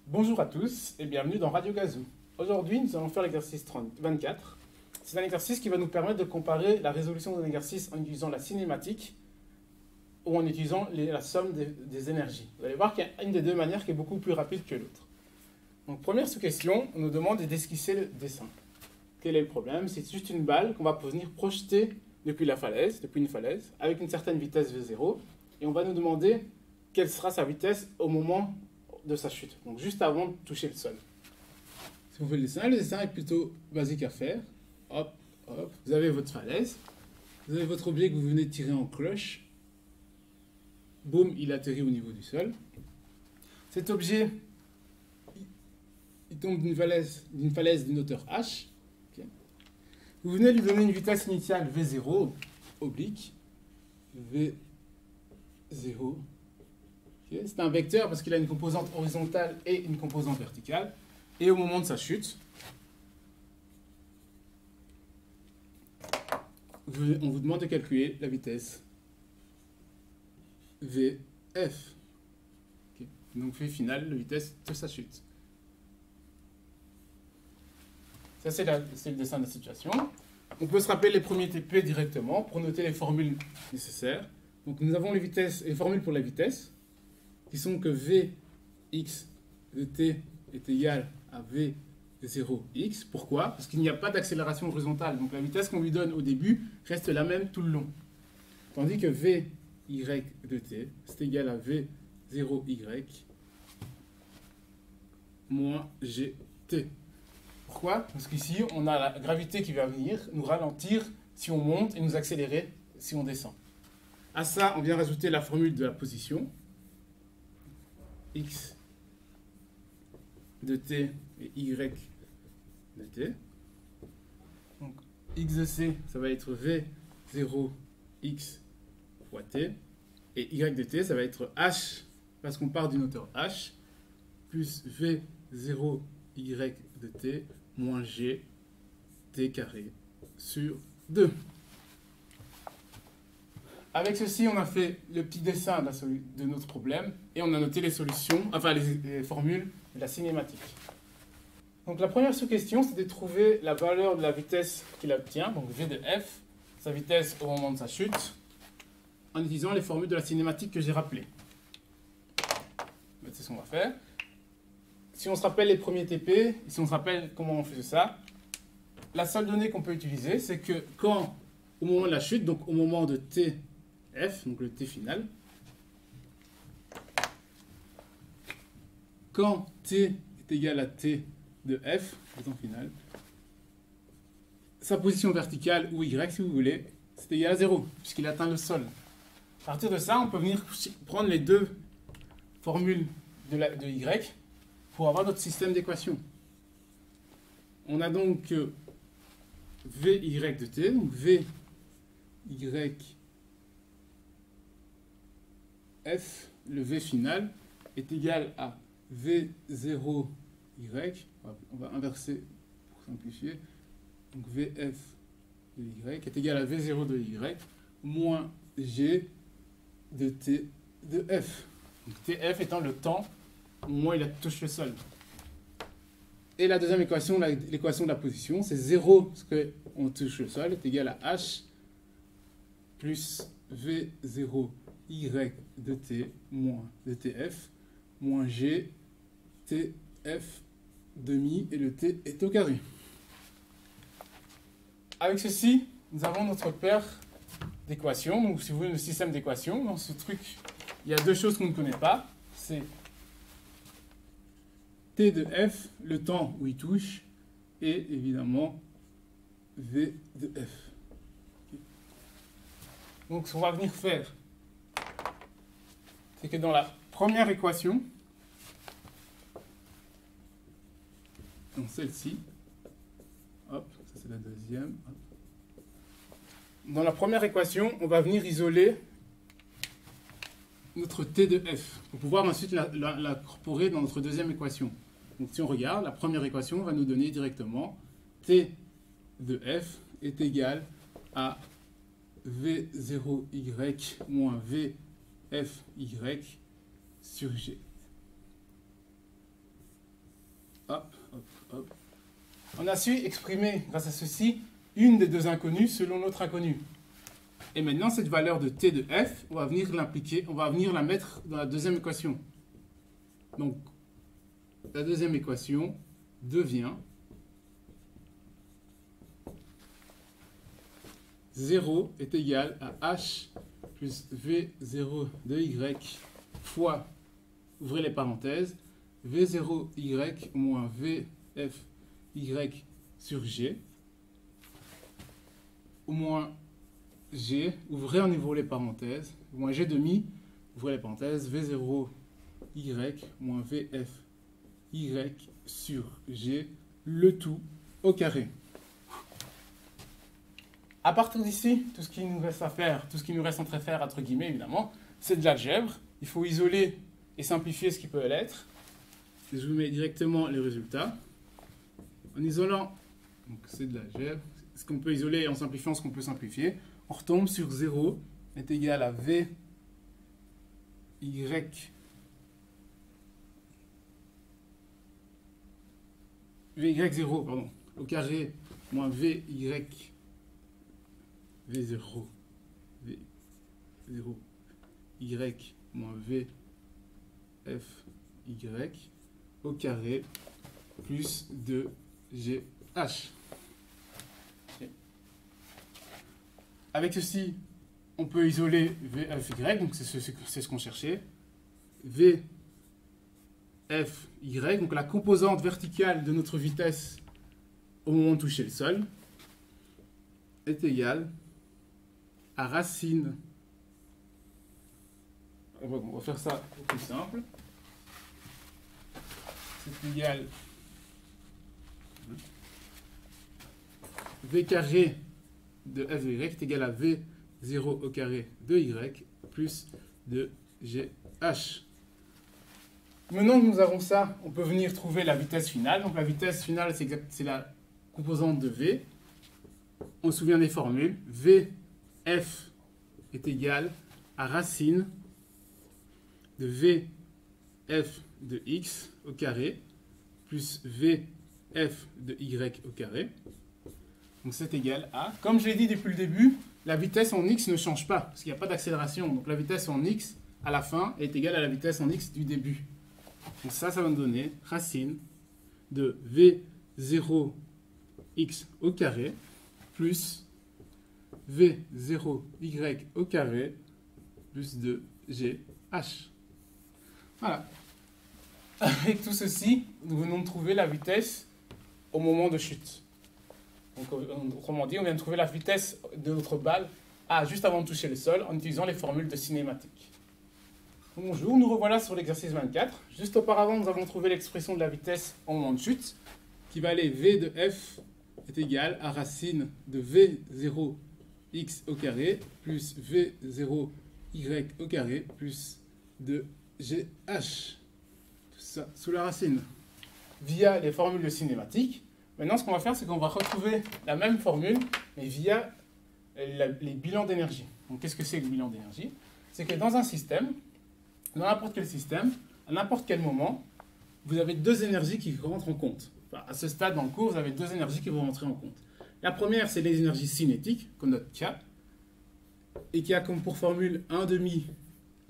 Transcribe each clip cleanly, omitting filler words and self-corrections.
Bonjour à tous et bienvenue dans Radio Gazou. Aujourd'hui, nous allons faire l'exercice 24. C'est un exercice qui va nous permettre de comparer la résolution d'un exercice en utilisant la cinématique ou en utilisant la somme des énergies. Vous allez voir qu'il y a une des deux manières qui est beaucoup plus rapide que l'autre. Donc, première sous-question, on nous demande d'esquisser le dessin. Quel est le problème? C'est juste une balle qu'on va venir projeter depuis une falaise, avec une certaine vitesse V0, et on va nous demander quelle sera sa vitesse au moment de sa chute, donc juste avant de toucher le sol. Si on fait le dessin est plutôt basique à faire. Hop, hop, vous avez votre falaise, vous avez votre objet que vous venez de tirer en cloche, boum, il atterrit au niveau du sol. Cet objet, il tombe d'une falaise d'une hauteur h. Okay. Vous venez lui donner une vitesse initiale v0, oblique, v0. Okay. C'est un vecteur parce qu'il a une composante horizontale et une composante verticale. Et au moment de sa chute, on vous demande de calculer la vitesse VF. Okay. Donc V final, la vitesse de sa chute. Ça, c'est le dessin de la situation. On peut se rappeler les premiers TP directement pour noter les formules nécessaires. Donc nous avons les formules pour la vitesse, qui sont que Vx de t est égal à V0x. Pourquoi? Parce qu'il n'y a pas d'accélération horizontale. Donc la vitesse qu'on lui donne au début reste la même tout le long. Tandis que Vy de t, c'est égal à V0y moins gt. Pourquoi? Parce qu'ici, on a la gravité qui va venir nous ralentir si on monte et nous accélérer si on descend. À ça, on vient rajouter la formule de la position. X de t et y de t. Donc, x de c, ça va être v0x fois t. Et y de t, ça va être h, parce qu'on part d'une hauteur h, plus v0y de t moins g t carré sur 2. Avec ceci, on a fait le petit dessin de notre problème et on a noté les solutions, enfin les formules de la cinématique. Donc la première sous-question, c'est de trouver la valeur de la vitesse qu'il obtient, donc v de f, sa vitesse au moment de sa chute, en utilisant les formules de la cinématique que j'ai rappelées. C'est ce qu'on va faire. Si on se rappelle les premiers TP, si on se rappelle comment on faisait ça, la seule donnée qu'on peut utiliser, c'est que quand, au moment de la chute, donc au moment de tf, donc le t final, quand t est égal à t de f, le temps final, sa position verticale, ou y si vous voulez, c'est égal à 0, puisqu'il atteint le sol. À partir de ça, on peut venir prendre les deux formules de y pour avoir notre système d'équations. On a donc Vy de t, donc Vy f, le V final, est égal à V0y, on va inverser pour simplifier, donc Vf de y est égal à V0 de y moins g de t de f. Donc tf étant le temps au moment où il touche le sol. Et la deuxième équation, l'équation de la position, c'est 0, parce qu'on touche le sol, est égal à h plus v0y de t moins de tf moins g tf demi, et le t est au carré. Avec ceci, nous avons notre paire d'équations, donc si vous voulez le système d'équations. Dans ce truc, il y a deux choses qu'on ne connaît pas, c'est t de f, le temps où il touche, et évidemment v de f. Donc ce qu'on va venir faire, c'est que dans la première équation, donc celle-ci, hop, ça c'est la deuxième, hop. Dans la première équation, on va venir isoler notre t de f, pour pouvoir ensuite l'incorporer dans notre deuxième équation. Donc si on regarde, la première équation va nous donner directement t de f est égal à v0y moins vfy sur g. hop, on a su exprimer, grâce à ceci, une des deux inconnues selon l'autre inconnue. Et maintenant, cette valeur de t de f, on va venir l'impliquer, on va venir la mettre dans la deuxième équation. Donc, la deuxième équation devient 0 est égal à h plus v0 de y fois, ouvrez les parenthèses, v0y moins vfy sur g, au moins g, ouvrez en niveau les parenthèses, moins g demi, ouvrez les parenthèses, v0y moins vfy sur g, le tout au carré. À partir d'ici, tout ce qui nous reste à faire, tout ce qui nous reste entre faire, entre guillemets, évidemment, c'est de l'algèbre. Il faut isoler et simplifier ce qui peut l'être. Je vous mets directement les résultats. En isolant, donc c'est de l'algèbre, ce qu'on peut isoler et en simplifiant ce qu'on peut simplifier, on retombe sur 0 est égal à vy vy0 pardon, au carré moins v0 y moins vfy au carré plus 2gh. Avec ceci, on peut isoler vfy, donc c'est ce qu'on cherchait. Vfy, donc la composante verticale de notre vitesse au moment de toucher le sol, est égale à racine. On va faire ça au plus simple. C'est égal v carré de fy est égal à v0 au carré de y plus de gh. Maintenant que nous avons ça, on peut venir trouver la vitesse finale. Donc la vitesse finale, c'est la composante de v. On se souvient des formules. Vf est égal à racine de Vf de x au carré plus Vf de y au carré. Donc c'est égal à, comme je l'ai dit depuis le début, la vitesse en x ne change pas, parce qu'il n'y a pas d'accélération. Donc la vitesse en x à la fin est égale à la vitesse en x du début. Donc ça va me donner racine de V0x au carré plus V0y au carré plus 2gh. Voilà. Avec tout ceci, nous venons de trouver la vitesse au moment de chute. Donc, autrement dit, on vient de trouver la vitesse de notre balle juste avant de toucher le sol en utilisant les formules de cinématique. Bonjour, nous revoilà sur l'exercice 24. Juste auparavant, nous avons trouvé l'expression de la vitesse au moment de chute qui va aller V de f est égal à racine de V0x au carré plus V0y au carré plus 2gh. Tout ça sous la racine. Via les formules de cinématique. Maintenant, ce qu'on va faire, c'est qu'on va retrouver la même formule, mais via les bilans d'énergie. Donc, qu'est-ce que c'est le bilan d'énergie? C'est que dans un système, dans n'importe quel système, à n'importe quel moment, vous avez deux énergies qui rentrent en compte. Enfin, à ce stade dans le cours, vous avez deux énergies qui vont rentrer en compte. La première, c'est les énergies cinétiques, qu'on note K, et qui a comme pour formule 1/2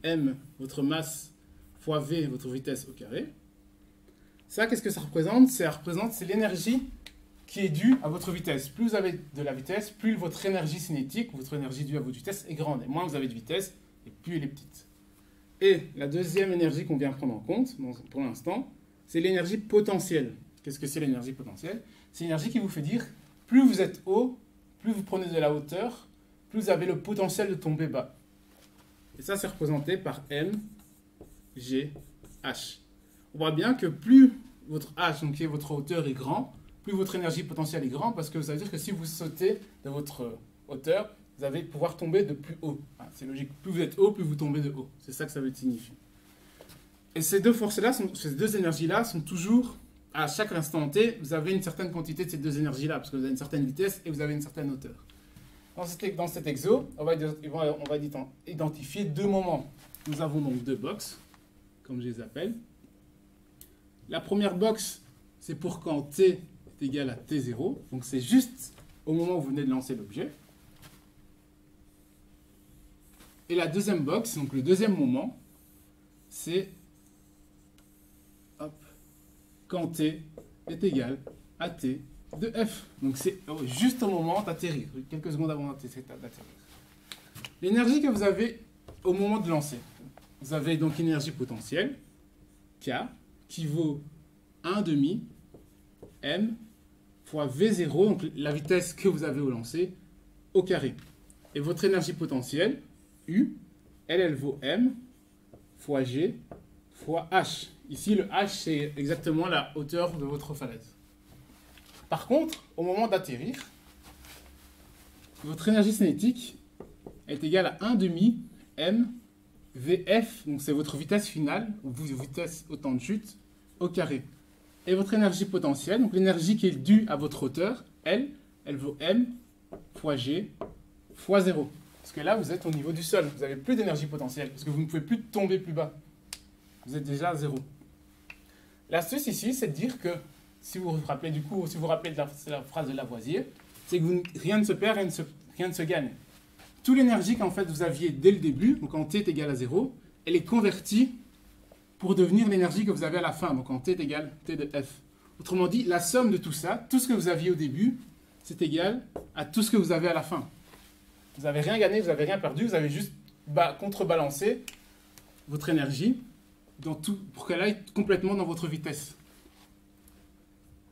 m, votre masse, fois v, votre vitesse au carré. Ça, qu'est-ce que ça représente? C'est l'énergie qui est due à votre vitesse. Plus vous avez de la vitesse, plus votre énergie cinétique, votre énergie due à votre vitesse est grande. Et moins vous avez de vitesse, et plus elle est petite. Et la deuxième énergie qu'on vient prendre en compte, pour l'instant, c'est l'énergie potentielle. Qu'est-ce que c'est l'énergie potentielle? C'est l'énergie qui vous fait dire, plus vous êtes haut, plus vous prenez de la hauteur, plus vous avez le potentiel de tomber bas. Et ça, c'est représenté par M, G, H. On voit bien que plus votre H, donc qui est votre hauteur, est grand, plus votre énergie potentielle est grande, parce que ça veut dire que si vous sautez de votre hauteur, vous allez pouvoir tomber de plus haut. C'est logique. Plus vous êtes haut, plus vous tombez de haut. C'est ça que ça veut signifier. Et ces deux forces-là, ces deux énergies-là sont toujours, à chaque instant T, vous avez une certaine quantité de ces deux énergies-là, parce que vous avez une certaine vitesse et vous avez une certaine hauteur. Dans cet exo, on va identifier deux moments. Nous avons donc deux boxes, comme je les appelle. La première box, c'est pour quand t est égal à t0. Donc c'est juste au moment où vous venez de lancer l'objet. Et la deuxième box, donc le deuxième moment, c'est quand t est égal à t de f. Donc c'est juste au moment d'atterrir, quelques secondes avant d'atterrir. L'énergie que vous avez au moment de lancer, vous avez donc énergie potentielle, K, qui vaut 1/2 m fois V0, donc la vitesse que vous avez au lancer, au carré. Et votre énergie potentielle, U, elle vaut m fois g fois h. Ici, le h, c'est exactement la hauteur de votre falaise. Par contre, au moment d'atterrir, votre énergie cinétique est égale à 1/2 m Vf, donc c'est votre vitesse finale, ou votre vitesse au temps de chute, au carré. Et votre énergie potentielle, donc l'énergie qui est due à votre hauteur, elle vaut m fois g fois 0. Parce que là, vous êtes au niveau du sol, vous n'avez plus d'énergie potentielle, parce que vous ne pouvez plus tomber plus bas. Vous êtes déjà à 0. L'astuce ici, c'est de dire que, si vous vous rappelez de la phrase de Lavoisier, c'est que rien ne se perd, rien ne se gagne. Toute l'énergie qu'en fait vous aviez dès le début, donc quand t est égal à 0, elle est convertie pour devenir l'énergie que vous avez à la fin, donc quand t est égal à t de f. Autrement dit, la somme de tout ça, tout ce que vous aviez au début, c'est égal à tout ce que vous avez à la fin. Vous n'avez rien gagné, vous n'avez rien perdu, vous avez juste contrebalancé votre énergie pour qu'elle aille complètement dans votre vitesse.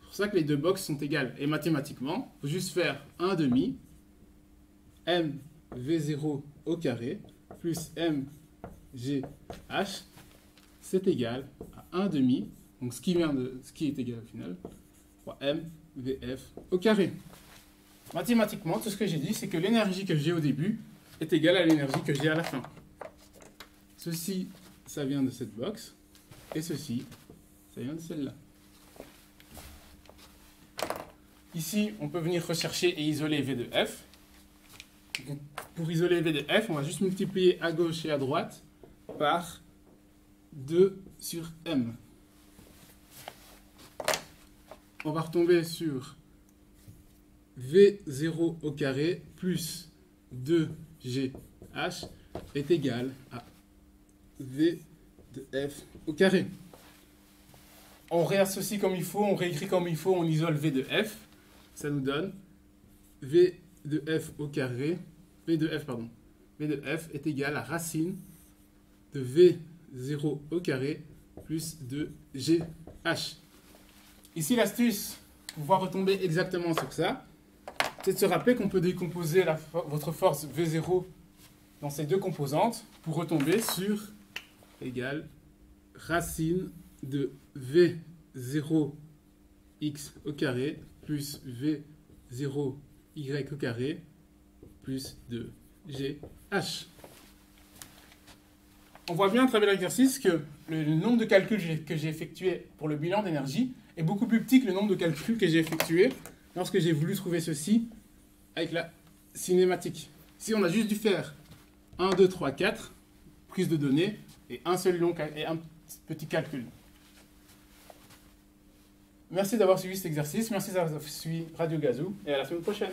C'est pour ça que les deux boxes sont égales. Et mathématiquement, il faut juste faire 1/2 m V0 au carré plus mgh, c'est égal à 1/2, donc ce qui est égal au final, fois mvf au carré. Mathématiquement, tout ce que j'ai dit, c'est que l'énergie que j'ai au début est égale à l'énergie que j'ai à la fin. Ceci, ça vient de cette box, et ceci, ça vient de celle-là. Ici, on peut venir rechercher et isoler V de f. Donc, pour isoler V de f, on va juste multiplier à gauche et à droite par 2 sur m. On va retomber sur V0 au carré plus 2gh est égal à V de f au carré. On réassocie comme il faut, on réécrit comme il faut, on isole V de f. Ça nous donne V de f au carré, V de f est égal à racine de V0 au carré plus 2gh. Ici, l'astuce pour pouvoir retomber exactement sur ça, c'est de se rappeler qu'on peut décomposer votre force V0 dans ces deux composantes pour retomber sur égale racine de V0 x au carré plus V0 y au carré plus 2gh. On voit bien à travers l'exercice que le nombre de calculs que j'ai effectué pour le bilan d'énergie est beaucoup plus petit que le nombre de calculs que j'ai effectué lorsque j'ai voulu trouver ceci avec la cinématique. Ici, on a juste dû faire 1, 2, 3, 4, prise de données, et un petit calcul. Merci d'avoir suivi cet exercice, merci d'avoir suivi Radio Gazou, et à la semaine prochaine.